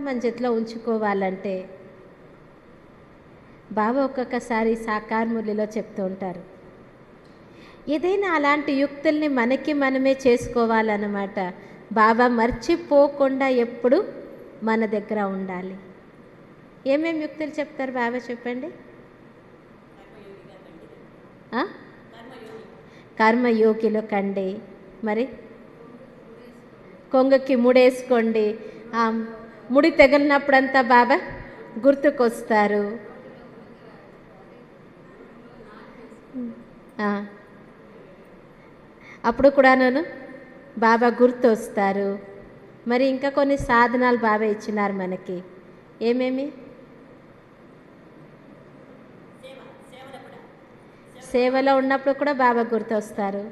మన చేతిలో ఉంచుకోవాలంటే బాబా ఒక్కొక్కసారి సాకార మురళిలో చెప్తూ ఉంటారు. ఏదైనా అలాంటి యుక్తుల్ని మనకి మనమే చేసుకోవాలన్నమాట. బాబా మర్చిపోకుండా ఎప్పుడు మన దగ్గర ఉండాలి. ఏమేమి యుక్తులు చెప్తారు బాబా చెప్పండి. కర్మయోగిలో కండి, మరి కొంగకి ముడేసుకోండి. ముడి తగిలినప్పుడంతా బాబా గుర్తుకొస్తారు. అప్పుడు కూడాను బాబా గుర్తు వస్తారు. మరి ఇంకా కొన్ని సాధనాలు బాబా ఇచ్చినారు మనకి. ఏమేమి? సేవలో ఉన్నప్పుడు కూడా బాబా గుర్తు వస్తారు.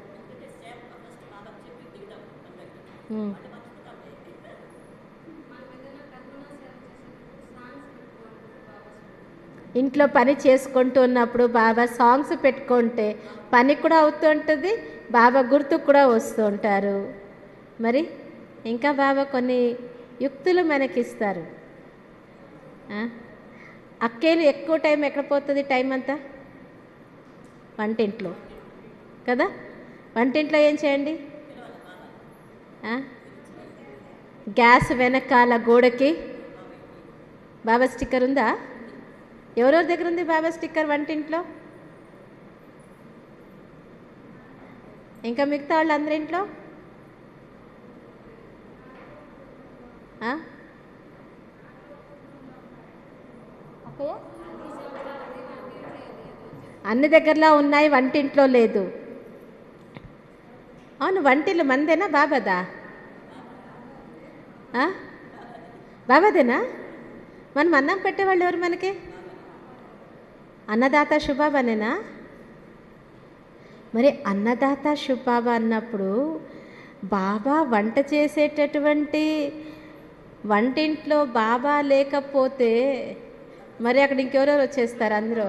ఇంట్లో పని చేసుకుంటూ ఉన్నప్పుడు బాబా సాంగ్స్ పెట్టుకుంటే పని కూడా అవుతుంటుంది, బాబా గుర్తు కూడా వస్తూ ఉంటారు. మరి ఇంకా బాబా కొన్ని యుక్తులు మనకిస్తారు. అక్కేలు ఎక్కువ టైం ఎక్కడ పోతుంది? టైం అంతా వంటింట్లో కదా. వంటింట్లో ఏం చేయండి? గ్యాస్ వెనకాల గోడకి బాబా స్టిక్కర్ ఉందా? ఎవరెవరి దగ్గర ఉంది బాబా స్టిక్కర్ వంటింట్లో? ఇంకా మిగతా వాళ్ళు అందరింట్లో? అన్ని దగ్గరలో ఉన్నాయి, వంటింట్లో లేదు. అవును, వంటిల్లు మందేనా బాబాదా? బాబాదేనా? మనం అన్నం పెట్టేవాళ్ళు ఎవరు మనకి? అన్నదాత శుభాబానేనా? మరి అన్నదాత శుభాబా అన్నప్పుడు బాబా వంట చేసేటటువంటి వంటింట్లో బాబా లేకపోతే మరి అక్కడ ఇంకెవరెవరు వచ్చేస్తారు? అందరూ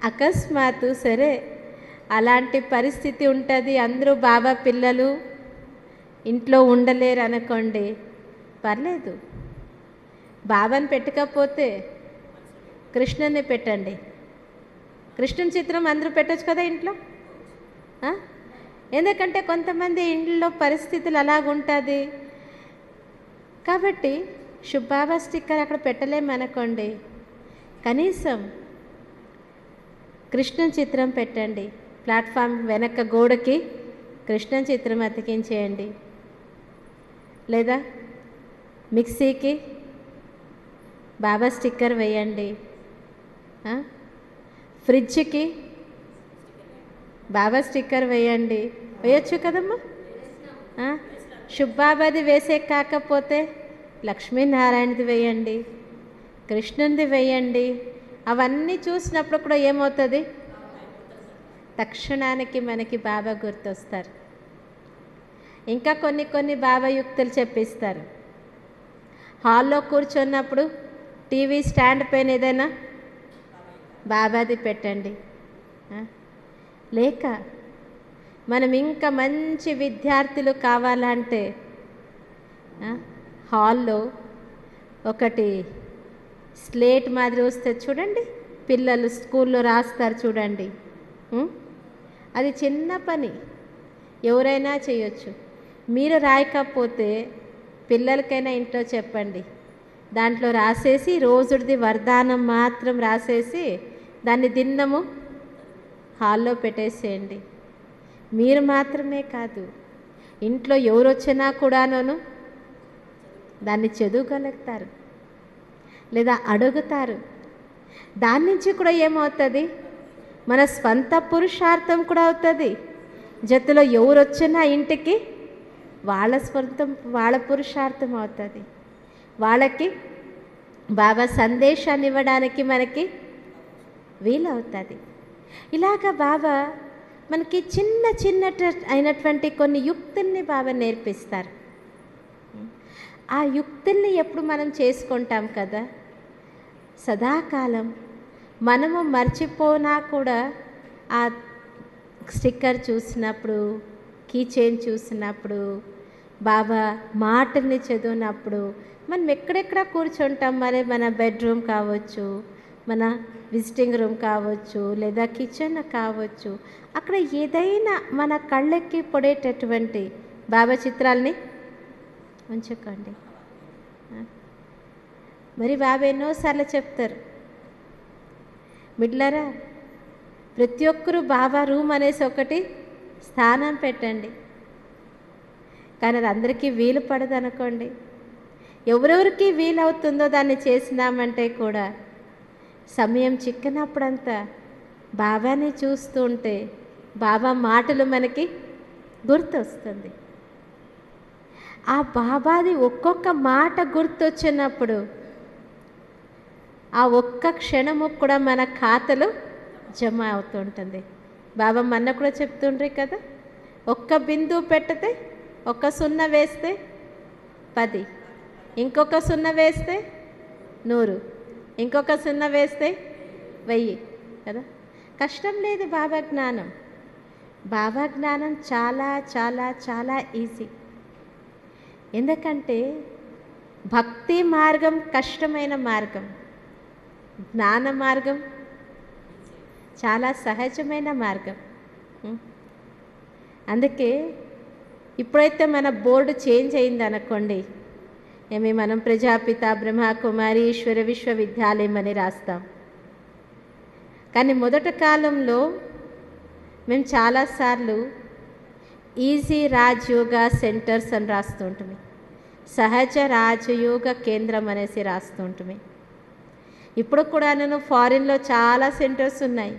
అకస్మాత్తు సరే అలాంటి పరిస్థితి ఉంటుంది, అందరూ బాబా పిల్లలు ఇంట్లో ఉండలేరు అనుకోండి, పర్లేదు. బాబాని పెట్టకపోతే కృష్ణుని పెట్టండి. కృష్ణుని చిత్రం అందరూ పెట్టచ్చు కదా ఇంట్లో. ఎందుకంటే కొంతమంది ఇంట్లో పరిస్థితులు అలాగుంటుంది కాబట్టి శుభాబా స్టిక్కర్ అక్కడ పెట్టలేమనుకోండి, కనీసం కృష్ణుని చిత్రం పెట్టండి. ప్లాట్ఫామ్ వెనక గోడకి కృష్ణుని చిత్రం అతికించేయండి. లేదా మిక్సీకి బాబా స్టిక్కర్ వేయండి. ఫ్రిడ్జ్కి బాబా స్టిక్కర్ వేయండి. వేయచ్చు కదమ్మా. శుభాబాది వేసే కాకపోతే లక్ష్మీనారాయణది వేయండి, కృష్ణునిది వేయండి. అవన్నీ చూసినప్పుడు కూడా ఏమవుతుంది? తక్షణానికి మనకి బాబా గుర్తొస్తారు. ఇంకా కొన్ని కొన్ని బాబా యుక్తులు చెప్పిస్తారు. హాల్లో కూర్చున్నప్పుడు టీవీ స్టాండ్ పైన ఏదైనా బాబాది పెట్టండి. లేక మనం ఇంకా మంచి విద్యార్థులు కావాలంటే హాల్లో ఒకటి స్లేట్ మాదిరి వస్తే చూడండి, పిల్లలు స్కూల్లో రాస్తారు చూడండి. అది చిన్న పని, ఎవరైనా చేయొచ్చు. మీరు రాయకపోతే పిల్లలకైనా ఇంట్లో చెప్పండి, దాంట్లో రాసేసి రోజుది వరదానం మాత్రం రాసేసి దాన్ని దిన్నము హాల్లో పెట్టేసేయండి. మీరు మాత్రమే కాదు, ఇంట్లో ఎవరు వచ్చినా కూడాను దాన్ని చదువుగలుగుతారు లేదా అడుగుతారు. దాని నుంచి కూడా ఏమవుతుంది? మన స్వంత పురుషార్థం కూడా అవుతుంది. జతలో ఎవరు వచ్చినా ఇంటికి వాళ్ళ స్వంతం, వాళ్ళ పురుషార్థం అవుతుంది. వాళ్ళకి బాబా సందేశాన్ని ఇవ్వడానికి మనకి వీలవుతుంది. ఇలాగ బాబా మనకి చిన్న చిన్న అయినటువంటి కొన్ని యుక్తుల్ని బాబా నేర్పిస్తారు. ఆ యుక్తుల్ని ఎప్పుడు మనం చేసుకుంటాం కదా, సదాకాలం మనము మర్చిపోనా కూడా ఆ స్టిక్కర్ చూసినప్పుడు, కీ చైన్ చూసినప్పుడు, బాబా మాటల్ని చదివినప్పుడు మనం ఎక్కడెక్కడ కూర్చుంటాం. మరి మన బెడ్రూమ్ కావచ్చు, మన విజిటింగ్ రూమ్ కావచ్చు, లేదా కిచెన్ కావచ్చు, అక్కడ ఏదైనా మన కళ్ళకి పడేటటువంటి బాబా చిత్రాల్ని ఉంచుకోండి. మరి బాబా ఎన్నోసార్లు చెప్తారు, బిడ్డలారా ప్రతి ఒక్కరూ బాబా రూమ్ అనేసి ఒకటి స్థానం పెట్టండి. కానీ అది అందరికీ వీలు పడదు అనుకోండి. ఎవరెవరికి వీలవుతుందో దాన్ని చేసినామంటే కూడా సమయం చిక్కినప్పుడంతా బాబాని చూస్తూ ఉంటే బాబా మాటలు మనకి గుర్తొస్తుంది. ఆ బాబాది ఒక్కొక్క మాట గుర్తొచ్చినప్పుడు ఆ ఒక్క క్షణము కూడా మన ఖాతాలో జమ అవుతుంటుంది. బాబా మొన్న కూడా చెప్తుండ్రి కదా, ఒక్క బిందువు పెట్టితే, ఒక్క సున్నా వేస్తే 10, ఇంకొక సున్నా వేస్తే 100, ఇంకొక సున్నా వేస్తే 1000 కదా. కష్టం లేదు బాబా జ్ఞానం. బాబా జ్ఞానం చాలా చాలా చాలా ఈజీ. ఎందుకంటే భక్తి మార్గం కష్టమైన మార్గం, జ్ఞాన మార్గం చాలా సహజమైన మార్గం. అందుకే ఇప్పుడైతే మన బోర్డు చేంజ్ అయింది అనుకోండి, మనం ప్రజాపిత బ్రహ్మకుమారి ఈశ్వర విశ్వవిద్యాలయం అని రాస్తాం. కానీ మొదటి కాలంలో మేము చాలాసార్లు ఈజీ రాజయోగ సెంటర్స్ అని రాస్తూ ఉంటుంది, సహజ రాజయోగ కేంద్రం అనేసి రాస్తూ ఉంటుంది. ఇప్పుడు కూడా నేను ఫారిన్లో చాలా సెంటర్స్ ఉన్నాయి,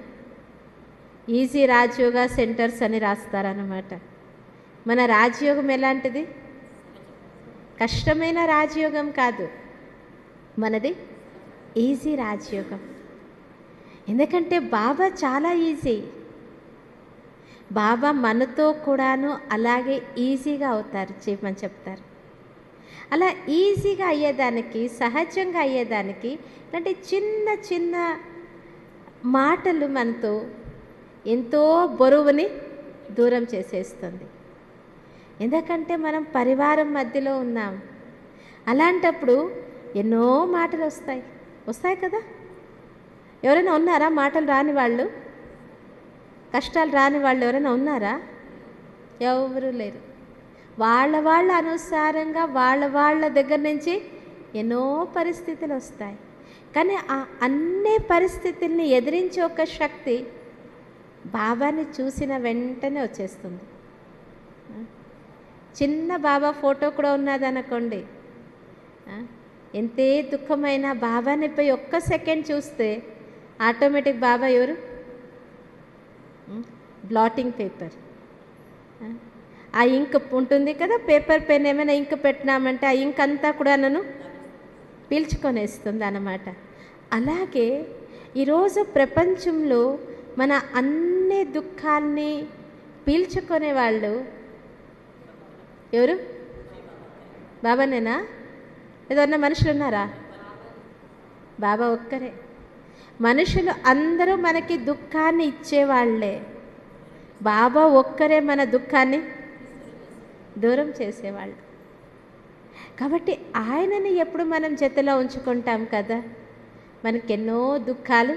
ఈజీ రాజయోగ సెంటర్స్ అని రాస్తారన్నమాట. మన రాజయోగం ఎలాంటిది? కష్టమైన రాజయోగం కాదు, మనది ఈజీ రాజయోగం. ఎందుకంటే బాబా చాలా ఈజీ. బాబా మనతో కూడాను అలాగే ఈజీగా అవుతారు చేయమని చెప్తారు. అలా ఈజీగా అయ్యేదానికి, సహజంగా అయ్యేదానికి అంటే చిన్న చిన్న మాటలు మనతో ఎంతో బరువుని దూరం చేసేస్తుంది. ఎందుకంటే మనం పరివారం మధ్యలో ఉన్నాం. అలాంటప్పుడు ఎన్నో మాటలు వస్తాయి కదా. ఎవరైనా ఉన్నారా మాటలు రాని వాళ్ళు, కష్టాలు రాని వాళ్ళు ఎవరైనా ఉన్నారా? ఎవరు లేరు. వాళ్ళ అనుసారంగా వాళ్ళ దగ్గర నుంచి ఎన్నో పరిస్థితులు వస్తాయి. కానీ ఆ అన్ని పరిస్థితుల్ని ఎదిరించే ఒక శక్తి బాబాని చూసిన వెంటనే వచ్చేస్తుంది. చిన్న బాబా ఫోటో కూడా ఉన్నదనుకోండి, ఎంతే దుఃఖమైనా బాబాని పోయి ఒక్క సెకండ్ చూస్తే ఆటోమేటిక్ బాబా ఎవరు? Blotting paper. ఆ ఇంక్ ఉంటుంది కదా, పేపర్ పెన్ ఏమైనా ఇంక్ పెట్టినామంటే ఆ ఇంక్ అంతా కూడా నన్ను పీల్చుకొనేస్తుంది అన్నమాట. అలాగే ఈరోజు ప్రపంచంలో మన అన్ని దుఃఖాల్ని పీల్చుకునే వాళ్ళు ఎవరు? బాబానేనా? ఏదన్నా మనుషులు ఉన్నారా? బాబా ఒక్కరే. మనుషులు అందరూ మనకి దుఃఖాన్ని ఇచ్చేవాళ్లే, బాబా ఒక్కరే మన దుఃఖాన్ని దూరం చేసేవాళ్ళు. కాబట్టి ఆయనని ఎప్పుడు మనం జతలో ఉంచుకుంటాం కదా, మనకెన్నో దుఃఖాలు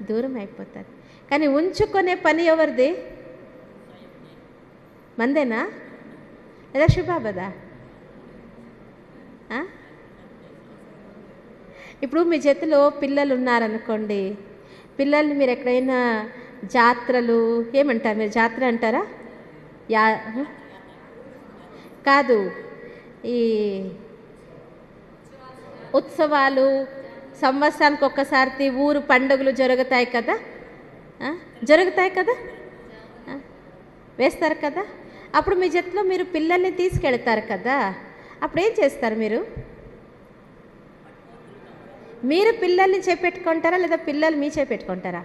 దూరం అయిపోతాయి. కానీ ఉంచుకునే పని ఎవరిది? మందేనా లేదా శివబాబాదా? ఇప్పుడు మీ చేతిలో పిల్లలు ఉన్నారనుకోండి, పిల్లల్ని మీరు ఎక్కడైనా జాత్రలు ఏమంటారు, మీరు జాతర అంటారా? కాదు, ఈ ఉత్సవాలు సంవత్సరానికి ఒక్కసారి ఊరు పండుగలు జరుగుతాయి కదా, వేస్తారు కదా. అప్పుడు మీ జట్టులో మీరు పిల్లల్ని తీసుకెళ్తారు కదా, అప్పుడు ఏం చేస్తారు మీరు పిల్లల్ని చేపెట్టుకుంటారా లేదా పిల్లలు మీ చేపెట్టుకుంటారా?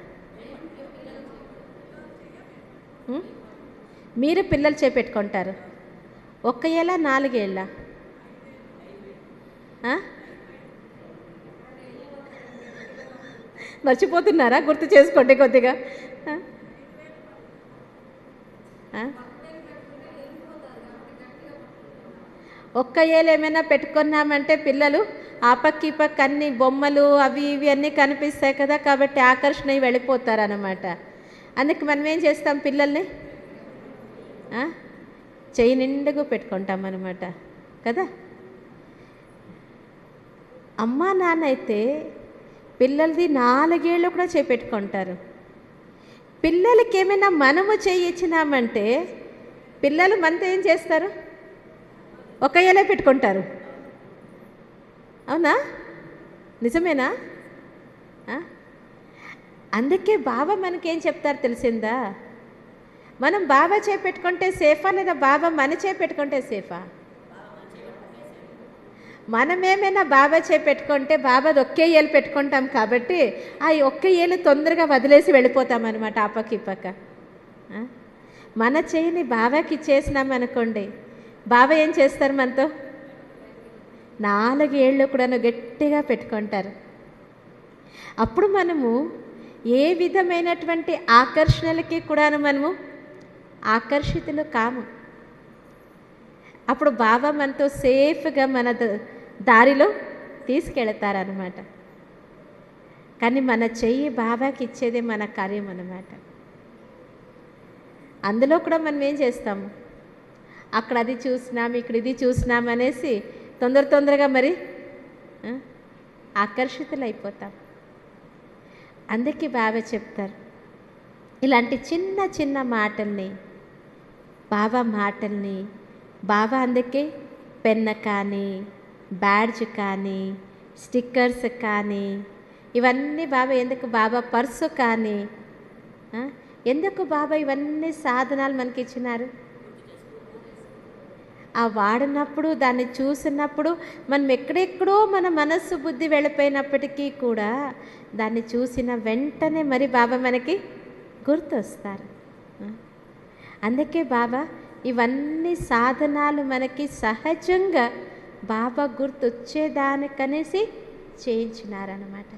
మీరు పిల్లలు చేపెట్టుకుంటారు. 1 ఏళ్ళ 4 ఏళ్ళ? మర్చిపోతున్నారా? గుర్తు చేసుకోండి కొద్దిగా. ఆ? ఒక్క ఏలు ఏమైనా పెట్టుకున్నామంటే పిల్లలు ఆ పక్క ఈ పక్క అన్ని బొమ్మలు అవి ఇవి అన్నీ కనిపిస్తాయి కదా, కాబట్టి ఆకర్షణ అయి వెళ్ళిపోతారనమాట. అందుకే మనం ఏం చేస్తాం పిల్లల్ని ఆ? చెయ్యి నిండుగా పెట్టుకుంటాం అనమాట కదా. అమ్మా నాన్న అయితే పిల్లలది 4 ఏళ్ళు కూడా చేపెట్టుకుంటారు. పిల్లలకి ఏమైనా మనము చేయించినామంటే పిల్లలు మనతో ఏం చేస్తారు? ఒక ఏలే పెట్టుకుంటారు. అవునా? నిజమేనా? ఆ? అందుకే బాబా మనకేం చెప్తారు తెలిసిందా? మనం బాబా చేపెట్టుకుంటే సేఫా లేదా బాబా మన చేపెట్టుకుంటే సేఫా? మనమేమైనా బాబా చేపెట్టుకుంటే బాబాది ఒకే ఏలు పెట్టుకుంటాం కాబట్టి ఆ ఒక్క ఏలు తొందరగా వదిలేసి వెళ్ళిపోతాం అనమాట ఆ పక్క ఈ పక్క. ఆ? మన చేయిని బాబాకి ఇచ్చేసినామనుకోండి, బాబా ఏం చేస్తారు మనతో? 4 ఏళ్ళు కూడాను గట్టిగా పెట్టుకుంటారు. అప్పుడు మనము ఏ విధమైనటువంటి ఆకర్షణలకి కూడాను మనము ఆకర్షితులు కాము. అప్పుడు బాబా మనతో సేఫ్గా మన దారిలో తీసుకెళతారనమాట. కానీ మన చెయ్యి బాబాకి ఇచ్చేదే మన కార్యం అన్నమాట. అందులో కూడా మనం ఏం చేస్తాము? అక్కడ అది చూసినాం, ఇక్కడ ఇది చూసినాం అనేసి తొందరగా మరి ఆకర్షితులైపోతాం. అందుకే బాబా చెప్తారు ఇలాంటి చిన్న చిన్న మాటల్ని, బాబా మాటల్ని. బాబా అందుకే పెన్ కానీ, బ్యాడ్జ్ కానీ, స్టిక్కర్స్ కానీ ఇవన్నీ బాబా ఎందుకు? బాబా పర్సు కానీ ఎందుకు బాబా ఇవన్నీ సాధనాలు మనకి ఇచ్చినారు? ఆ వాడినప్పుడు, దాన్ని చూసినప్పుడు మనం ఎక్కడెక్కడో మన మనస్సు బుద్ధి వెళ్ళిపోయినప్పటికీ కూడా దాన్ని చూసిన వెంటనే మరి బాబా మనకి గుర్తొస్తారు. అందుకే బాబా ఇవన్నీ సాధనాలు మనకి సహజంగా బాబా గుర్తొచ్చేదానికనేసి చేయించినారన్నమాట.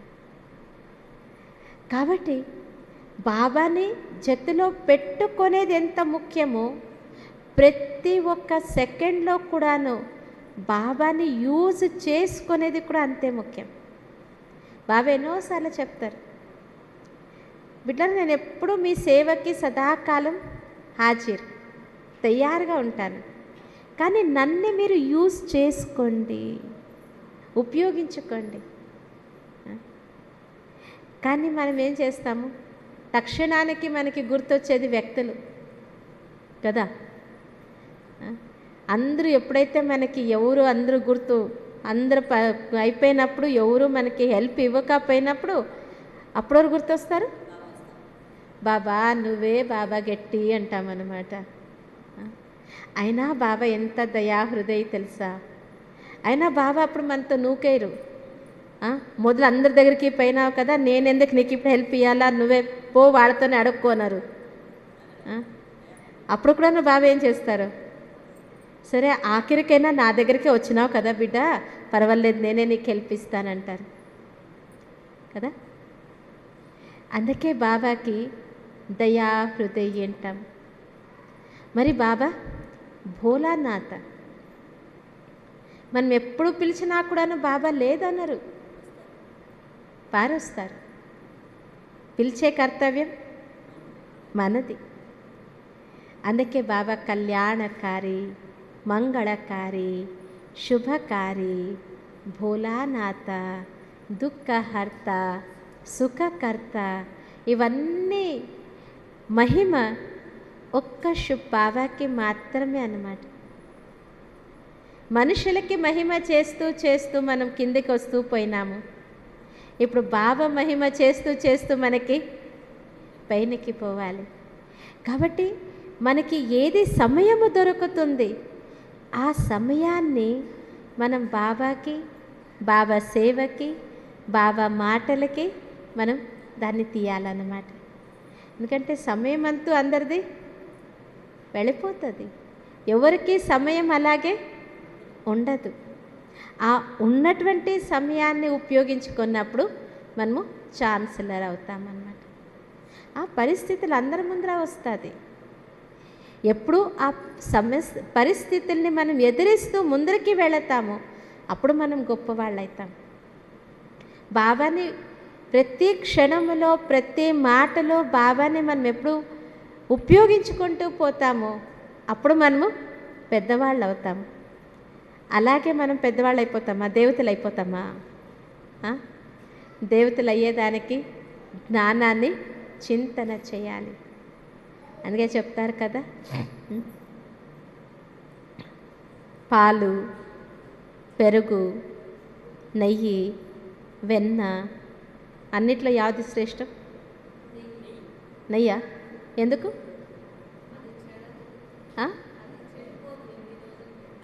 కాబట్టి బాబాని జతలో పెట్టుకునేది ఎంత ముఖ్యమో ప్రతి ఒక్క సెకండ్లో కూడాను బాబాని యూజ్ చేసుకునేది కూడా అంతే ముఖ్యం. బాబా ఎన్నోసార్లు చెప్తారు, బిడ్డలు నేను ఎప్పుడూ మీ సేవకి సదాకాలం హాజరు తయారుగా ఉంటాను, కానీ నన్ను మీరు యూజ్ చేసుకోండి, ఉపయోగించుకోండి. కానీ మనం ఏం చేస్తాము? తక్షణానికి మనకి గుర్తొచ్చేది వ్యక్తులు కదా. అందరూ ఎప్పుడైతే మనకి ఎవరు అందరూ అందరూ అయిపోయినప్పుడు, ఎవరు మనకి హెల్ప్ ఇవ్వకపోయినప్పుడు అప్పుడు గుర్తొస్తారు? బాబా నువ్వే బాబా గట్టి అంటామన్నమాట. అయినా బాబా ఎంత దయాహృదయ తెలుసా? అయినా బాబా అప్పుడు మనతో నూకేరు. మొదలు అందరి దగ్గరికి పోయినావు కదా, నేనెందుకు నీకు ఇప్పుడు హెల్ప్ ఇవ్వాలా, నువ్వే పో వాళ్ళతోనే అడుక్కోనరు. అప్పుడు కూడా బాబా ఏం చేస్తారు? సరే ఆఖరికైనా నా దగ్గరికి వచ్చినావు కదా బిడ్డ, పర్వాలేదు నేనే నీకు హెల్ప్ ఇస్తానంటారు కదా. అందుకే బాబాకి దయా హృదయ అంటాం. మరి బాబా భోలానాథ, మనం ఎప్పుడు పిలిచినా కూడాను బాబా లేదన్నారు, పారొస్తారు. పిలిచే కర్తవ్యం మనది. అందుకే బాబా కళ్యాణకారి, మంగళకారి, శుభకారి, భోలానాథ, దుఃఖహర్త, సుఖకర్త, ఇవన్నీ మహిమ ఒక్క బాబాకి మాత్రమే అన్నమాట. మనుషులకి మహిమ చేస్తూ చేస్తూ మనం కిందికి వస్తూ పోయినాము. ఇప్పుడు బాబా మహిమ చేస్తూ చేస్తూ మనకి పైనకి పోవాలి. కాబట్టి మనకి ఏది సమయము దొరుకుతుంది ఆ సమయాన్ని మనం బాబాకి, బాబా సేవకి, బాబా మాటలకి మనం దాన్ని తీయాలన్నమాట. ఎందుకంటే సమయం అంతా అందరిది వెళ్ళిపోతుంది, ఎవరికి సమయం అలాగే ఉండదు. ఆ ఉన్నటువంటి సమయాన్ని ఉపయోగించుకున్నప్పుడు మనము ఛాన్సలర్ అవుతామన్నమాట. ఆ పరిస్థితులు అందరి ముందర వస్తుంది. ఎప్పుడు ఆ పరిస్థితుల్ని మనం ఎదిరిస్తూ ముందరికి వెళతామో అప్పుడు మనం గొప్పవాళ్ళు అవుతాం. బాబాని ప్రతి క్షణములో ప్రతి మాటలో బాబాని మనం ఎప్పుడు ఉపయోగించుకుంటూ పోతామో అప్పుడు మనము పెద్దవాళ్ళు అవుతాము. అలాగే మనం పెద్దవాళ్ళు అయిపోతామా? దేవతలు అయిపోతామా? దేవతలు అయ్యేదానికి జ్ఞానాన్ని చింతన చేయాలి. అందుకే చెప్తారు కదా, పాలు, పెరుగు, నెయ్యి, వెన్న అన్నిట్లో యావది శ్రేష్టం? నెయ్యా? ఎందుకు?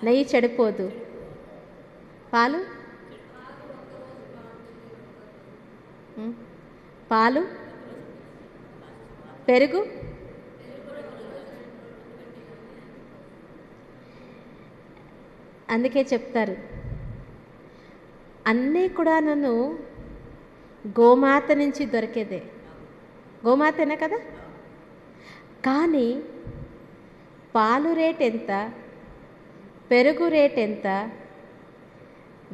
నెయ్యి చెడిపోదు. పాలు పాలు పెరుగు అందుకే చెప్తారు అన్నీ కూడా నన్ను గోమాత నుంచి దొరికేదే. గోమాతనే కదా. కానీ పాలు రేట్ ఎంత, పెరుగు రేట్ ఎంత,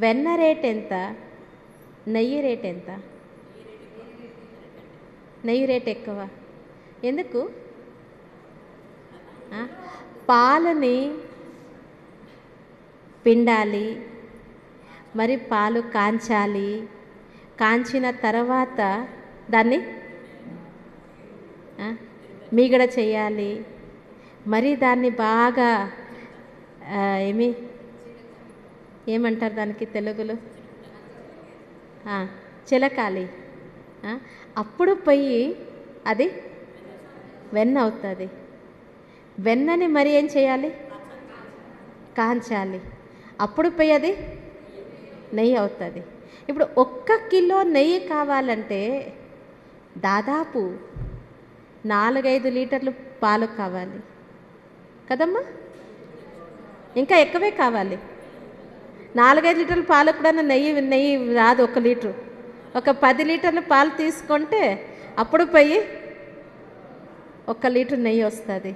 వెన్న రేట్ ఎంత, నెయ్యి రేట్ ఎంత? నెయ్యి రేట్ ఎక్కువ. ఎందుకు? పాలని పిండాలి, మరి పాలు కాంచాలి, కాంచిన తర్వాత దాన్ని మీగడ చేయాలి, మరి దాన్ని బాగా ఏమంటారు దానికి తెలుగులో? చిలకాలి. అప్పుడు పొయ్యి అది వెన్న అవుతుంది. వెన్నని మరి ఏం చేయాలి? కాంచాలి. అప్పుడు పొయ్యి అది నెయ్యి అవుతుంది. ఇప్పుడు 1 కిలో నెయ్యి కావాలంటే దాదాపు 4-5 లీటర్లు పాలు కావాలి కదమ్మా. ఇంకా ఎక్కువే కావాలి. 4-5 లీటర్ల పాలు కూడా నెయ్యి రాదు. 1 లీటరు, ఒక 10 లీటర్ల పాలు తీసుకుంటే అప్పుడు పోయి 1 లీటర్ నెయ్యి వస్తుంది.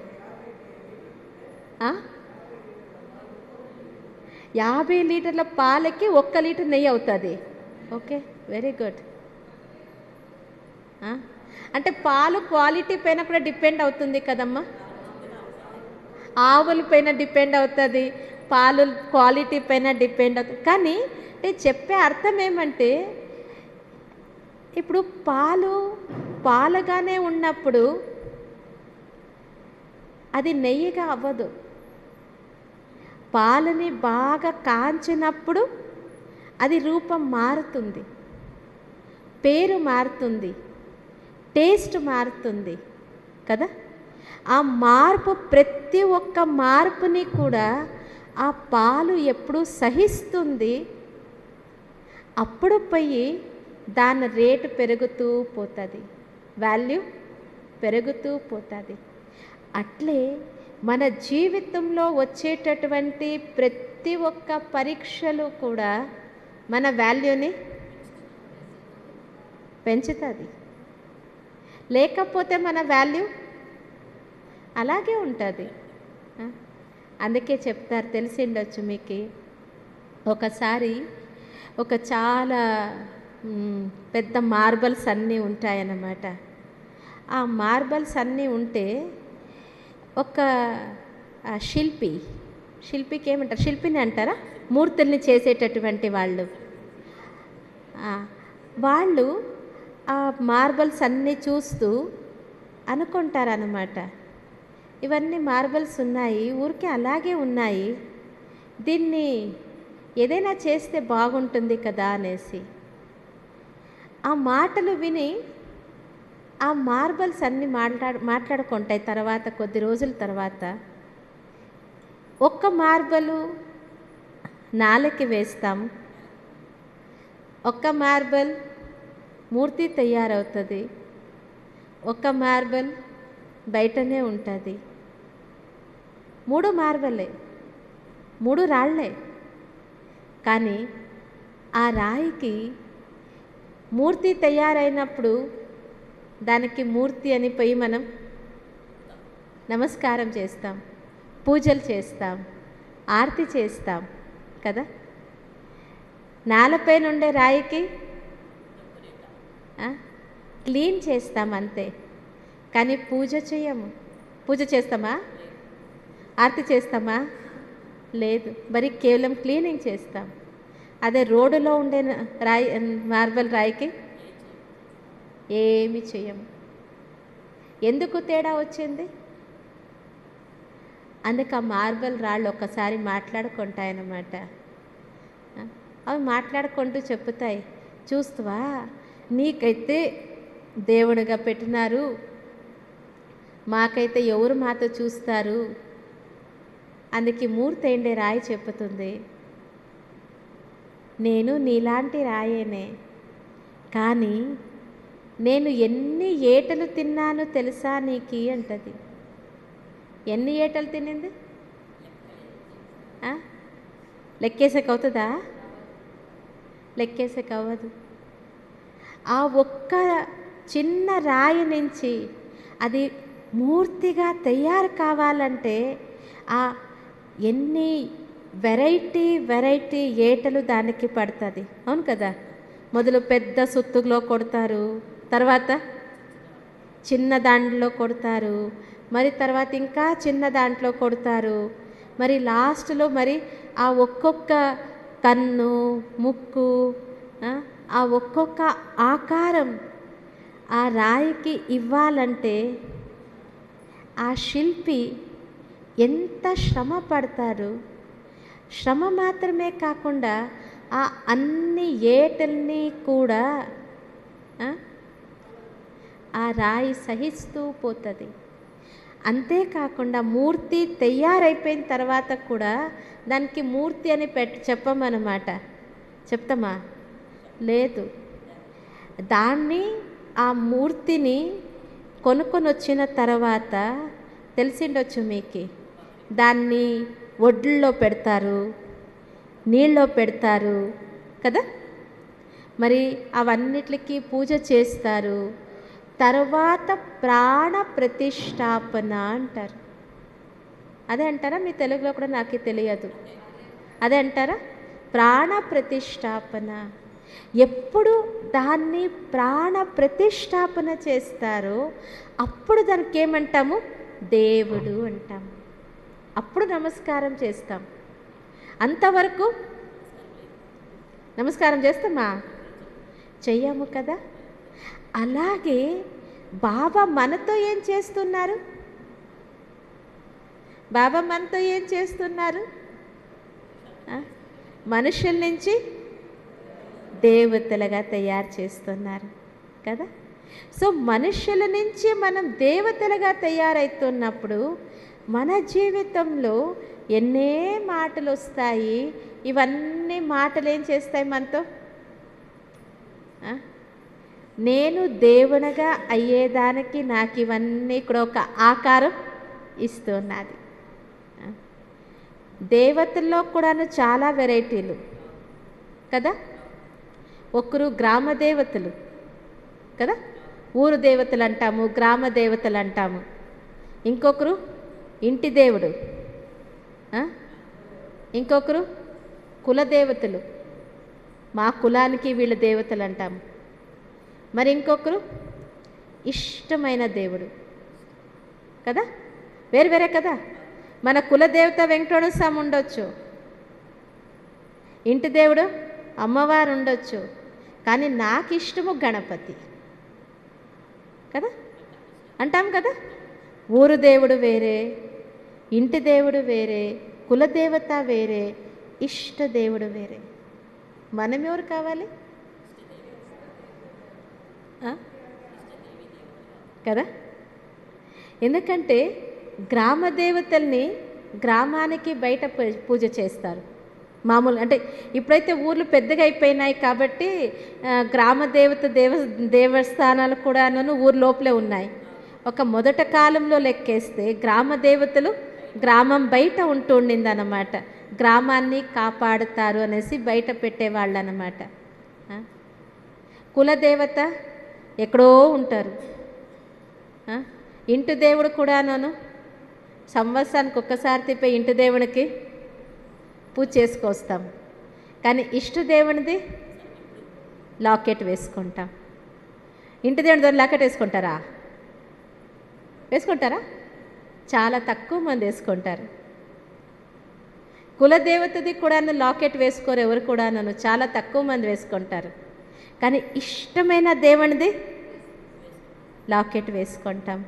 50 లీటర్ల పాలకి 1 లీటర్ నెయ్యి అవుతుంది. Okay, very good. అంటే పాలు క్వాలిటీ పైన కూడా డిపెండ్ అవుతుంది కదమ్మా. ఆవుల పైన డిపెండ్ అవుతుంది, పాలు క్వాలిటీ పైన డిపెండ్ అవుతుంది. కానీ నేను చెప్పే అర్థం ఏమంటే, ఇప్పుడు పాలుగానే ఉన్నప్పుడు అది నెయ్యిగా అవ్వదు. పాలని బాగా కాంచినప్పుడు అది రూపం మారుతుంది, పేరు మారుతుంది, టేస్ట్ మారుతుంది కదా. ఆ మార్పు, ప్రతి ఒక్క మార్పుని కూడా ఆ పాలు ఎప్పుడు సహిస్తుంది. అప్పుడు పోయి దాని రేటు పెరుగుతూ పోతుంది, వాల్యూ పెరుగుతూ పోతుంది. అట్లే మన జీవితంలో వచ్చేటటువంటి ప్రతి ఒక్క పరీక్షలు కూడా మన వాల్యూని పెంచుతుంది. లేకపోతే మన వాల్యూ అలాగే ఉంటుంది. అందుకే చెప్తారు, తెలిసిండొచ్చు మీకు, ఒకసారి ఒక చాలా పెద్ద మార్బల్స్ అన్నీ ఉంటాయన్నమాట. ఆ మార్బల్స్ అన్నీ ఉంటే ఒక శిల్పికి ఏమంటారు? శిల్పిని అంటారా? మూర్తుల్ని చేసేటటువంటి వాళ్ళు ఆ మార్బల్స్ అన్నీ చూస్తూ అనుకుంటారన్నమాట, ఇవన్నీ మార్బల్స్ ఉన్నాయి, ఊరికే అలాగే ఉన్నాయి, దీన్ని ఏదైనా చేస్తే బాగుంటుంది కదా అనేసి. ఆ మాటలు విని ఆ మార్బల్స్ అన్నీ మాట్లాడుకుంటాయి. తర్వాత కొద్ది రోజుల తర్వాత ఒక్క మార్బలు నాలకి వేస్తాం, ఒక్క మార్బల్ మూర్తి తయారవుతుంది, ఒక్క మార్బల్ బయటనే ఉంటుంది. 3 మార్బలే, 3 రాళ్లే. కానీ ఆ రాయికి మూర్తి తయారైనప్పుడు దానికి మూర్తి అని పోయి మనం నమస్కారం చేస్తాం, పూజలు చేస్తాం, ఆరతి చేస్తాం కదా. నేలపైన ఉండే రాయికి క్లీన్ చేస్తాం అంతే, కానీ పూజ చేయము. పూజ చేస్తామా? ఆరతి చేస్తామా? లేదు, మరి కేవలం క్లీనింగ్ చేస్తాం. అదే రోడ్డులో ఉండే రాయి, మార్బల్ రాయికి ఏమి చేయము. ఎందుకు తేడా వచ్చింది? అందుకు ఆ మార్బల్ రాళ్ళు ఒక్కసారి మాట్లాడుకుంటాయన్నమాట. అవి మాట్లాడుకుంటూ చెప్తాయి, చూస్తావా నీకైతే దేవుడిగా పెట్టినారు, మాకైతే ఎవరు మాతో చూస్తారు. అందుకే మూర్తి అయిండే రాయి చెప్పుతుంది, నేను నీలాంటి రాయేనే, కానీ నేను ఎన్ని ఏటలు తిన్నాను తెలుసా నీకు అంటది. ఎన్ని ఏటలు తినింది? లెక్కేసకి అవుతుందా? లెక్కేసకి అవ్వదు. ఆ ఒక్క చిన్న రాయి నుంచి అది మూర్తిగా తయారు కావాలంటే ఆ ఎన్ని వెరైటీ ఏటలు దానికి పడుతుంది. అవును కదా. మొదలు పెద్ద సుత్తులో కొడతారు, తర్వాత చిన్న దాంట్లో కొడతారు, మరి తర్వాత ఇంకా చిన్న దాంట్లో కొడతారు, మరి లాస్ట్లో మరి ఆ ఒక్కొక్క కన్ను, ముక్కు, ఆ ఒక్కొక్క ఆకారం ఆ రాయికి ఇవ్వాలంటే ఆ శిల్పి ఎంత శ్రమ పడతారు. శ్రమ మాత్రమే కాకుండా ఆ అన్ని ఏటల్ని కూడా ఆ రాయి సహిస్తూ పోతుంది. అంతేకాకుండా మూర్తి తయారైపోయిన తర్వాత కూడా దానికి మూర్తి అని చెప్పమన్నమాట. చెప్తామా? లేదు. దాన్ని ఆ మూర్తిని కొనుక్కొని వచ్చిన తర్వాత తెలిసిండొచ్చు మీకు, దాన్ని ఒడ్లలో పెడతారు, నీళ్ళలో పెడతారు కదా. మరి అవన్నిటికి పూజ చేస్తారు. తర్వాత ప్రాణ ప్రతిష్టాపన అంటారు. అదే అంటారా? మీ తెలుగులో కూడా నాకు తెలియదు. అదే అంటారా? ప్రాణ ప్రతిష్టాపన. ఎప్పుడు దాన్ని ప్రాణ ప్రతిష్టాపన చేస్తారో అప్పుడు దానికి ఏమంటాము? దేవుడు అంటాము. అప్పుడు నమస్కారం చేస్తాం. అంతవరకు నమస్కారం చేస్తామా? చెయ్యము కదా. అలాగే బాబా మనతో ఏం చేస్తున్నారు? బాబా మనతో ఏం చేస్తున్నారు? మనుషుల నుంచి దేవతలుగా తయారు చేస్తున్నారు కదా. సో మనుషుల నుంచి మనం దేవతలుగా తయారవుతున్నప్పుడు మన జీవితంలో ఎన్నే మాటలు వస్తాయి. ఇవన్నీ మాటలు ఏం చేస్తాయి మనతో? నేను దేవునిగా అయ్యేదానికి నాకు ఇవన్నీ కూడా ఒక ఆకారం ఇస్తున్నది. దేవతల్లో కూడాను చాలా వెరైటీలు కదా. ఒకరు గ్రామ దేవతలు కదా, ఊరు దేవతలు అంటాము, గ్రామ దేవతలు అంటాము. ఇంకొకరు ఇంటి దేవుడు, ఇంకొకరు కులదేవతలు, మా కులానికి వీళ్ళ దేవతలు అంటాము. మరి ఇంకొకరు ఇష్టమైన దేవుడు కదా, వేరు వేరే కదా. మన కులదేవత వెంకటరమణ స్వామి ఉండొచ్చు, ఇంటి దేవుడు అమ్మవారు ఉండొచ్చు, కానీ నాకు ఇష్టము గణపతి కదా అంటాం కదా. ఊరు దేవుడు వేరే, ఇంటి దేవుడు వేరే, కులదేవత వేరే, ఇష్ట దేవుడు వేరే. మనం ఎవరు కావాలి కదా. ఎందుకంటే గ్రామ దేవతల్ని గ్రామానికి బయట పూజ చేస్తారు. మామూలు అంటే ఇప్పుడైతే ఊర్లు పెద్దగా అయిపోయినాయి కాబట్టి గ్రామ దేవత దేవస్థానాలు కూడాను ఊరు లోపలే ఉన్నాయి. ఒక మొదట కాలంలో లెక్కేస్తే గ్రామ దేవతలు గ్రామం బయట ఉంటుండింది అన్నమాట. గ్రామాన్ని కాపాడుతారు అనేసి బయట పెట్టేవాళ్ళు అన్నమాట. కులదేవత ఎక్కడో ఉంటారు. ఇంటి దేవుడు కూడాను సంవత్సరానికి ఒక్కసారి తిప్పే ఇంటి దేవునికి పూజ చేసుకొస్తాం, కానీ ఇష్ట దేవునిది లాకెట్ వేసుకుంటాం. ఇంటి దేవుని దగ్గర లాకెట్ వేసుకుంటారా? వేసుకుంటారా? చాలా తక్కువ మంది వేసుకుంటారు. కులదేవతది కూడా లాకెట్ వేసుకోరు ఎవరు కూడా, చాలా తక్కువ మంది వేసుకుంటారు. కానీ ఇష్టమైన దేవునిది లాకెట్ వేసుకుంటాం.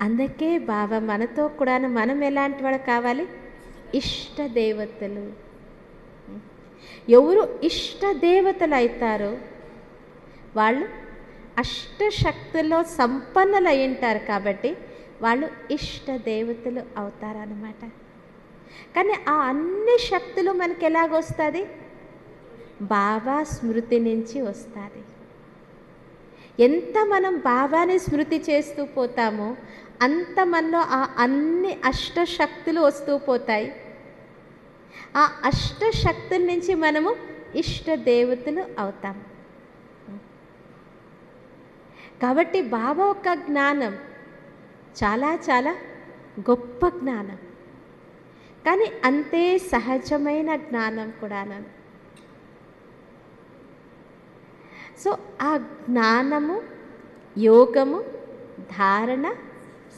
అందుకే బాబా మనతో కూడా మనం ఎలాంటి వాడు కావాలి? ఇష్ట దేవతలు. ఎవరు ఇష్ట దేవతలు అవుతారో వాళ్ళు అష్టశక్తుల్లో సంపన్నులు అయి ఉంటారు, కాబట్టి వాళ్ళు ఇష్ట దేవతలు అవుతారన్నమాట. కానీ ఆ అన్ని శక్తులు మనకి ఎలాగొస్తుంది? బాబా స్మృతి నుంచి వస్తుంది. ఎంత మనం బాబాని స్మృతి చేస్తూ పోతామో అంత మనలో ఆ అన్ని అష్టశక్తులు వస్తూ పోతాయి. ఆ అష్టశక్తుల నుంచి మనము ఇష్ట దేవతలు అవుతాం. కాబట్టి బాబా యొక్క జ్ఞానం చాలా చాలా గొప్ప జ్ఞానం, కానీ అంతే సహజమైన జ్ఞానం కూడా. సో ఆ జ్ఞానము, యోగము, ధారణ,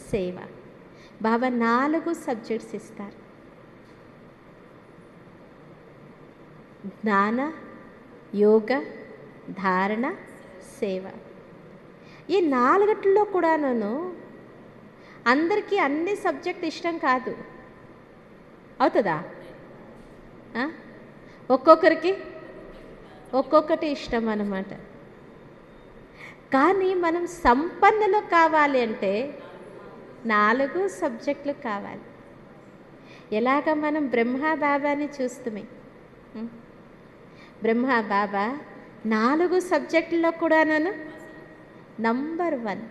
సేవ, బాబా 4 సబ్జెక్ట్స్ ఇస్తారు. జ్ఞాన, యోగ, ధారణ, సేవ. ఈ 4లో కూడాను అందరికీ అన్ని సబ్జెక్ట్ ఇష్టం కాదు. అవుతుందా? ఒక్కొక్కరికి ఒక్కొక్కటి ఇష్టం అన్నమాట. కానీ మనం సంపన్నులు కావాలి అంటే 4 సబ్జెక్టులు కావాలి. ఎలాగ మనం బ్రహ్మ బాబాని చూస్తుమే, బ్రహ్మ బాబా 4 సబ్జెక్టుల్లో కూడాను నంబర్ 1.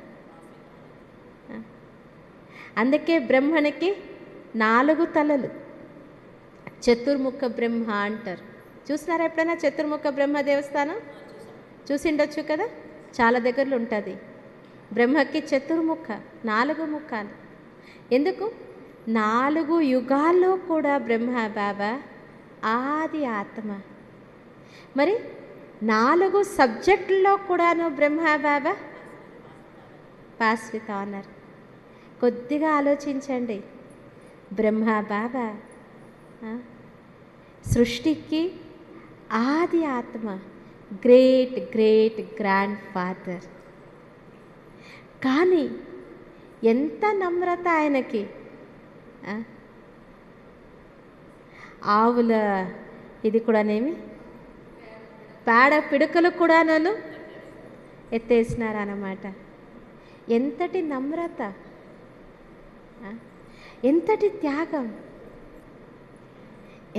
అందుకే బ్రహ్మనికి 4 తలలు, చతుర్ముఖ బ్రహ్మ అంటారు. చూసినారా ఎప్పుడైనా చతుర్ముఖ బ్రహ్మ దేవస్థానం? చూసిండొచ్చు కదా, చాలా దగ్గరలో ఉంటుంది. బ్రహ్మకి చతుర్ముఖ, 4 ముఖాలు. ఎందుకు? 4 యుగాల్లో కూడా బ్రహ్మ బాబా ఆది ఆత్మ. మరి 4 సబ్జెక్టుల్లో కూడాను బ్రహ్మ బాబా పాస్ విత్ ఆనర్. కొద్దిగా ఆలోచించండి. బ్రహ్మ బాబా సృష్టికి ఆది ఆత్మ, గ్రేట్ గ్రేట్ గ్రాండ్ ఫాదర్. కానీ ఎంత నమ్రత ఆయనకి. ఆవుల ఇది కూడానేమి పేడ పిడుకలు కూడాను ఎత్తేసినారన్నమాట. ఎంతటి నమ్రత, ఎంతటి త్యాగం,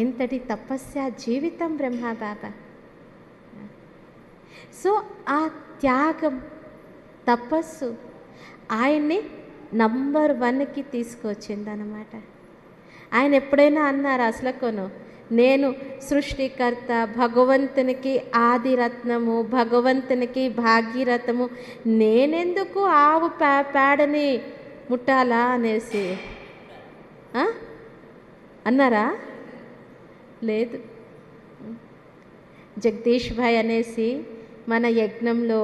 ఎంతటి తపస్య జీవితం బ్రహ్మ బాబా. సో ఆ త్యాగం, తపస్సు ఆయన్ని నంబర్ 1కి తీసుకొచ్చిందన్నమాట. ఆయన ఎప్పుడైనా అన్నారు అసలుకోను, నేను సృష్టికర్త, భగవంతునికి ఆది రత్నము, భగవంతునికి భాగీరథము, నేనెందుకు ఆవు పేడని ముట్టాలా అనేసి అన్నారా? లేదు. జగదీష్ భాయ్ అనేసి మన యజ్ఞంలో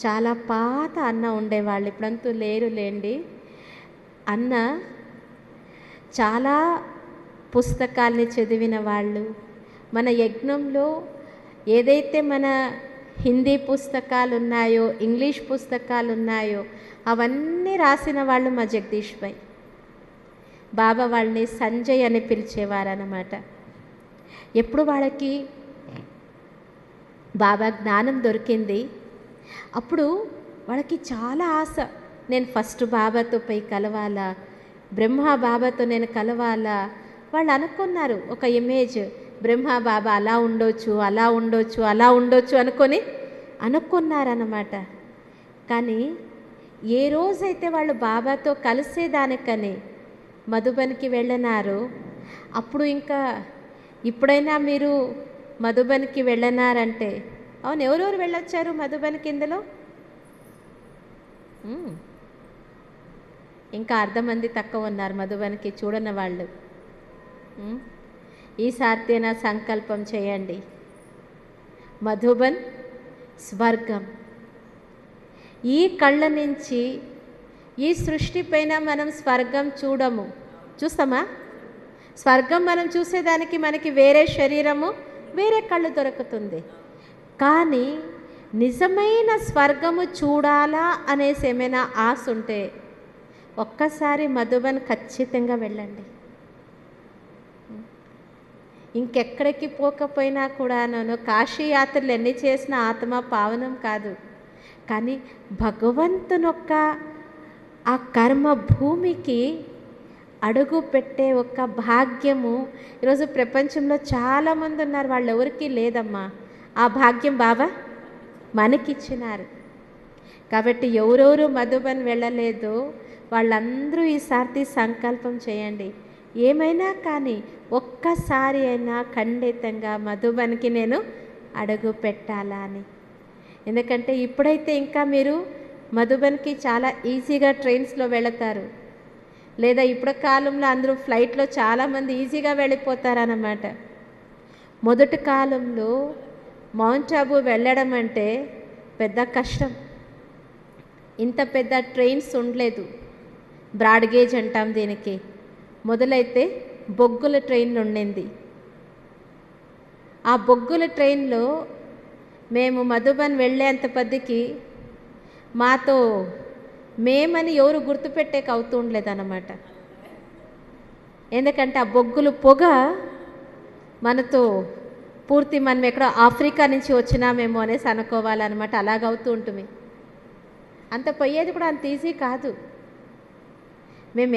చాలా పాత అన్న ఉండేవాళ్ళు, ఇప్పుడంతూ లేరులేండి. అన్న చాలా పుస్తకాల్ని చదివిన వాళ్ళు. మన యజ్ఞంలో ఏదైతే మన హిందీ పుస్తకాలు ఉన్నాయో, ఇంగ్లీష్ పుస్తకాలు ఉన్నాయో అవన్నీ రాసిన వాళ్ళు మా జగదీష్ భాయ్. బాబా వాళ్ళని సంజయ్ అని పిలిచేవారన్నమాట. ఎప్పుడు వాళ్ళకి బాబా జ్ఞానం దొరికింది, అప్పుడు వాళ్ళకి చాలా ఆశ, నేను ఫస్ట్ బాబాతో పోయి కలవాలా, బ్రహ్మ బాబాతో నేను కలవాలా. వాళ్ళు అనుకున్నారు ఒక ఇమేజ్, బ్రహ్మ బాబా అలా ఉండొచ్చు, అలా ఉండొచ్చు, అలా ఉండొచ్చు అనుకున్నారన్నమాట. కానీ ఏ రోజైతే వాళ్ళు బాబాతో కలిసేదానికని మధుబన్కి వెళ్ళినారు, అప్పుడు ఇంకా ఇప్పుడైనా మీరు మధుబన్కి వెళ్ళినారంటే, అవును ఎవరెవరు వెళ్ళొచ్చారు మధుబన్కి? ఇందులో ఇంకా 1/2 మంది తక్కువ ఉన్నారు మధుబన్కి చూడని వాళ్ళు. ఈసారితేనా సంకల్పం చేయండి, మధుబన్ స్వర్గం. ఈ కళ్ళ నుంచి ఈ సృష్టి పైన మనం స్వర్గం చూస్తామా? స్వర్గం మనం చూసేదానికి మనకి వేరే శరీరము, వేరే కళ్ళు దొరుకుతుంది. కానీ నిజమైన స్వర్గము చూడాలా అనేసి ఏమైనా ఆశ ఉంటే ఒక్కసారి మధుబన్ ఖచ్చితంగా వెళ్ళండి. ఇంకెక్కడికి పోకపోయినా కూడా నేను కాశీ యాత్రలు ఎన్ని చేసిన ఆత్మ పావనం కాదు. కానీ భగవంతునొక్క ఆ కర్మ భూమికి అడుగు పెట్టే ఒక భాగ్యము ఈరోజు ప్రపంచంలో చాలామంది ఉన్నారు, వాళ్ళు ఎవరికి లేదమ్మా. ఆ భాగ్యం బాబా మనకిచ్చినారు. కాబట్టి ఎవరెవరు మధుబన్ వెళ్ళలేదు వాళ్ళందరూ ఈసారి సంకల్పం చేయండి, ఏమైనా కానీ ఒక్కసారి అయినా ఖండితంగా మధుబన్కి నేను అడుగు పెట్టాలా అని. ఎందుకంటే ఇప్పుడైతే ఇంకా మీరు మధుబన్కి చాలా ఈజీగా ట్రైన్స్లో వెళతారు, లేదా ఇప్పుడు కాలంలో అందరూ ఫ్లైట్లో చాలామంది ఈజీగా వెళ్ళిపోతారన్నమాట. మొదటి కాలంలో మౌంట్ ఆబూ వెళ్ళడం అంటే పెద్ద కష్టం. ఇంత పెద్ద ట్రైన్స్ ఉండలేదు, బ్రాడ్ గేజ్ అంటాం దీనికి. మొదలైతే బొగ్గుల ట్రైన్ ఉండింది. ఆ బొగ్గుల ట్రైన్లో మేము మధుబన్ వెళ్ళేంత పద్దికి మాతో మేమని ఎవరు గుర్తుపెట్టేక అవుతూ ఉండలేదన్నమాట. ఎందుకంటే ఆ బొగ్గులు పొగ మనతో పూర్తి మనం ఎక్కడో ఆఫ్రికా నుంచి వచ్చినామేమో అనేసి అనుకోవాలన్నమాట. అలాగవుతూ ఉంటుంది. అంత పోయేది కూడా అంత ఈజీ కాదు. మేము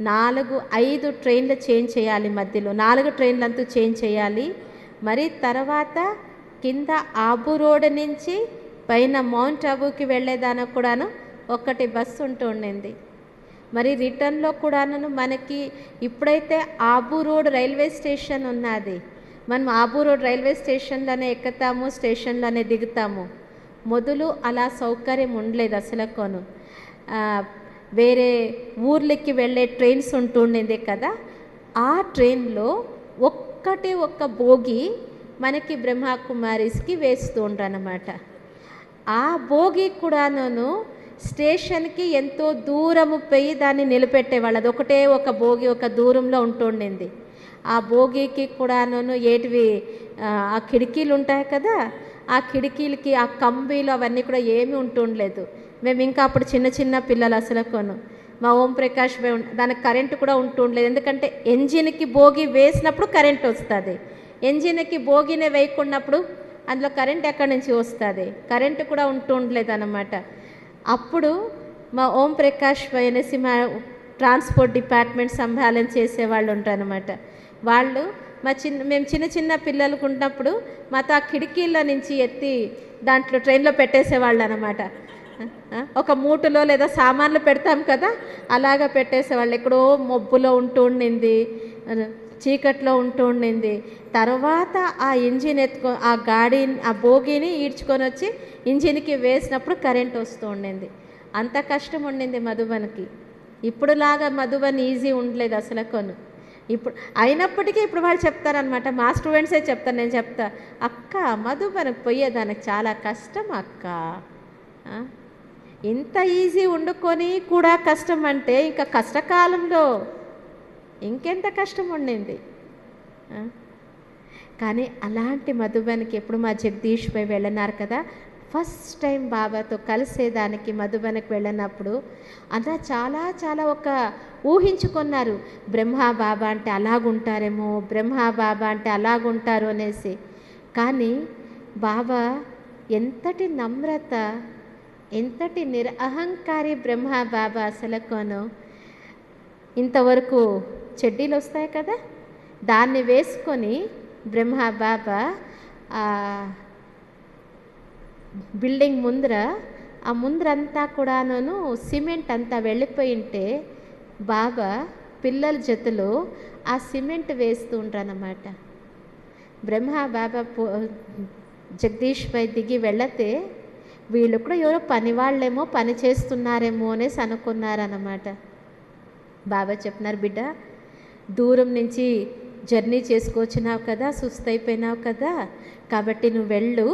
4-5 ట్రైన్లు చేంజ్ చేయాలి, మధ్యలో 4 ట్రైన్లు అంతా చేంజ్ చేయాలి. మరి తర్వాత కింద ఆబు రోడ్ నుంచి పైన మౌంట్ ఆబూకి వెళ్ళేదానికి కూడాను ఒక్కటి బస్సు ఉంటూ ఉండింది. మరి రిటర్న్లో కూడాను మనకి ఇప్పుడైతే ఆబు రోడ్ రైల్వే స్టేషన్ ఉన్నది, మనం ఆబు రోడ్ రైల్వే స్టేషన్లోనే ఎక్కుతాము, స్టేషన్లోనే దిగుతాము. మొదలు అలా సౌకర్యం ఉండలేదు అసలు. వేరే ఊర్లకి వెళ్ళే ట్రైన్స్ ఉంటుండేది కదా, ఆ ట్రైన్లో ఒక్క బోగి మనకి బ్రహ్మకుమారీస్కి వేస్తూ ఉంటారన్నమాట. ఆ బోగి కూడాను స్టేషన్కి ఎంతో దూరము పోయి దాన్ని నిలబెట్టేవాళ్ళు. అది ఒకటే ఒక బోగి ఒక దూరంలో ఉంటుండింది. ఆ బోగికి కూడాను ఏటివి ఆ కిటికీలు ఉంటాయి కదా, ఆ కిటికీలకి ఆ కంబీలు అవన్నీ కూడా ఏమీ ఉంటుండలేదు. మేము ఇంకా అప్పుడు చిన్న పిల్లలు అసలు మా ఓం ప్రకాష్ దానికి కరెంటు కూడా ఉంటుండలేదు. ఎందుకంటే ఎంజిన్కి బోగి వేసినప్పుడు కరెంట్ వస్తుంది, ఎంజిన్కి బోగినే వేయకున్నప్పుడు అందులో కరెంట్ ఎక్కడి నుంచి వస్తుంది, కరెంటు కూడా ఉంటుండలేదు అన్నమాట. అప్పుడు మా ఓం ప్రకాష్ అనేసి మా ట్రాన్స్పోర్ట్ డిపార్ట్మెంట్ సంభాలన చేసేవాళ్ళు ఉంటారనమాట. వాళ్ళు మేము చిన్న పిల్లలకు ఉన్నప్పుడు మాతో ఆ కిటికీల నుంచి ఎత్తి దాంట్లో ట్రైన్లో పెట్టేసేవాళ్ళు అనమాట. ఒక మూటలో లేదా సామాన్లు పెడతాం కదా, అలాగా పెట్టేసేవాళ్ళు. ఎక్కడో మబ్బులో ఉండింది, చీకట్లో ఉండింది. తర్వాత ఆ ఇంజిన్ ఆ ఆ బోగిని ఈడ్చుకొని వచ్చి ఇంజిన్కి వేసినప్పుడు కరెంట్ వస్తూ ఉండింది. అంత కష్టం ఉండింది మధుబన్కి. ఇప్పుడులాగా మధుబన్ ఈజీ ఉండలేదు అసలు. ఇప్పుడు అయినప్పటికీ ఇప్పుడు వాళ్ళు చెప్తారనమాట, మా స్టూడెంట్సే చెప్తారు, నేను చెప్తా, అక్క మధుబన్కి పోయేదానికి చాలా కష్టం అక్క. ఇంత ఈజీ వండుకొని కూడా కష్టం అంటే ఇంకా కష్టకాలంలో ఇంకెంత కష్టం ఉండింది. కానీ అలాంటి మధుబన్కి ఎప్పుడు మా జగదీష్ పై వెళ్ళినారు కదా, ఫస్ట్ టైం బాబాతో కలిసేదానికి మధుబన్కి వెళ్ళినప్పుడు అంతా చాలా ఒక ఊహించుకున్నారు. బ్రహ్మ బాబా అంటే అలాగుంటారేమో, బ్రహ్మ బాబా అంటే అలాగుంటారు అనేసి. కానీ బాబా ఎంతటి నమ్రత, ఎంతటి నిరహంకారి బ్రహ్మ బాబా అసలు. ఇంతవరకు చెడ్డీలు వస్తాయి కదా, దాన్ని వేసుకొని బ్రహ్మ బాబా బిల్డింగ్ ముందరంతా కూడాను సిమెంట్ అంతా వెళ్ళిపోయింటే బాబా పిల్లల జతలో ఆ సిమెంట్ వేస్తూ ఉంటారన్నమాట. బ్రహ్మ బాబా జగదీష్ పై దిగి వెళ్ళతే వీళ్ళు కూడా ఎవరో పని వాళ్ళేమో పని చేస్తున్నారేమో అనేసి అనుకున్నారన్నమాట. బాబా చెప్తున్నారు, బిడ్డ దూరం నుంచి జర్నీ చేసుకొచ్చినావు కదా, సుస్తైపోయినావు కదా, కాబట్టి నువ్వు వెళ్ళు,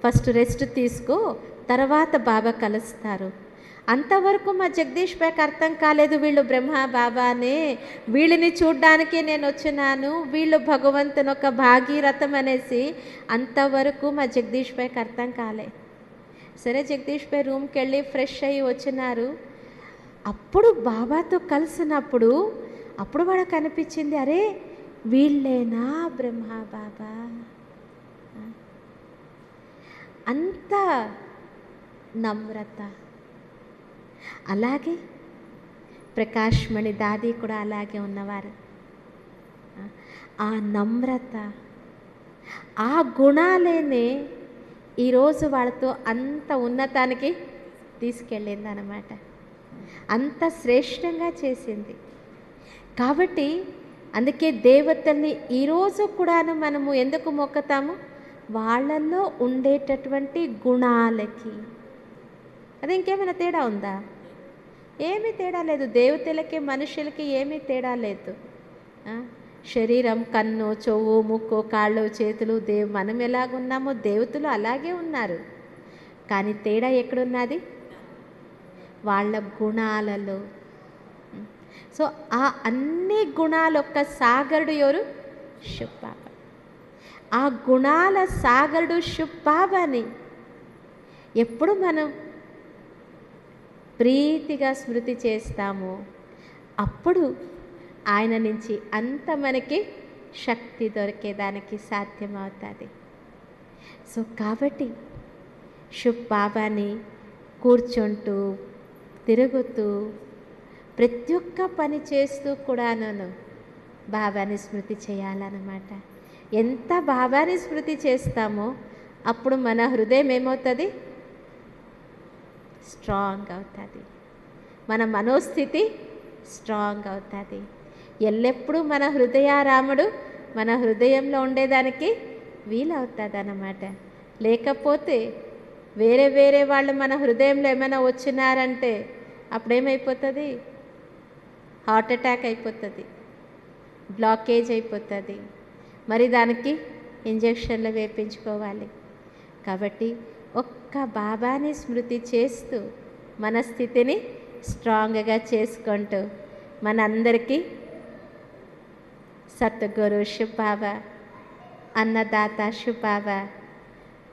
ఫస్ట్ రెస్ట్ తీసుకో, తర్వాత బాబా కలుస్తారు. అంతవరకు మా జగదీష్ భాయ్కి అర్థం కాలేదు, వీళ్ళు బ్రహ్మ బాబానే, వీళ్ళని చూడ్డానికి నేను వచ్చినాను, వీళ్ళు భగవంతుని ఒక భాగీరథం అనేసి అంతవరకు మా జగదీష్ భాయ్కి అర్థం కాలే. సరే జగదీష్ భాయ్ రూమ్కి వెళ్ళి ఫ్రెష్ అయ్యి వచ్చినారు. అప్పుడు బాబాతో కలిసినప్పుడు అప్పుడు వాళ్ళకి అనిపించింది, అరే వీళ్ళేనా బ్రహ్మ బాబా. అంత నమ్రత. అలాగే ప్రకాష్మణి దాది కూడా అలాగే ఉన్నవారు. ఆ నమ్రత, ఆ గుణాలేనే ఈరోజు వాళ్ళతో అంత ఉన్నతానికి తీసుకెళ్ళింది అన్నమాట, అంత శ్రేష్టంగా చేసింది. కాబట్టి అందుకే దేవతల్ని ఈరోజు కూడాను మనము ఎందుకు మొక్కుతాము, వాళ్ళల్లో ఉండేటటువంటి గుణాలకి. అది ఇంకేమైనా తేడా ఉందా? ఏమీ తేడా లేదు. దేవతలకి మనుషులకి ఏమీ తేడా లేదు. శరీరం, కన్ను, చెవు, ముక్కు, కాళ్ళు, చేతులు, మనం ఎలాగున్నామో దేవతలు అలాగే ఉన్నారు. కానీ తేడా ఎక్కడున్నది? వాళ్ళ గుణాలలో. సో ఆ అన్ని గుణాల యొక్క సాగరుడు ఎవరు? శివ్ బాబా. ఆ గుణాల సాగరుడు శివ్ బాబాని ఎప్పుడు మనం ప్రీతిగా స్మృతి చేస్తామో అప్పుడు ఆయన నుంచి అంత మనకి శక్తి దొరికేదానికి సాధ్యమవుతుంది. సో కాబట్టి శివ్ బాబాని కూర్చుంటూ తిరుగుతూ ప్రతి ఒక్క పని చేస్తూ కూడాను బాబాని స్మృతి చేయాలన్నమాట. ఎంత బాబాని స్మృతి చేస్తామో అప్పుడు మన హృదయం ఏమవుతుంది? స్ట్రాంగ్ అవుతుంది. మన మనోస్థితి స్ట్రాంగ్ అవుతుంది. ఎల్లప్పుడూ మన హృదయారాముడు మన హృదయంలో ఉండేదానికి వీలవుతుంది అన్నమాట. లేకపోతే వేరే వేరే వాళ్ళు మన హృదయంలో ఏమైనా వచ్చినారంటే అప్పుడేమైపోతుంది? హార్ట్ అటాక్ అయిపోతుంది, బ్లాకేజ్ అయిపోతుంది. మరి దానికి ఇంజక్షన్లు వేయించుకోవాలి. కాబట్టి ఒక్క బాబాని స్మృతి చేస్తూ మన స్థితిని స్ట్రాంగ్గా చేసుకుంటూ మనందరికీ సద్గురు శివ్ బాబా, అన్నదాత శివ్ బాబా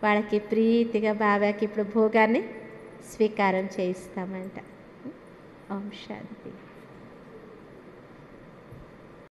వాళ్ళకి ప్రీతిగా బాబాకి ఇప్పుడు భోగాన్ని స్వీకారం చేయిస్తామంట. ఓం శాంతి.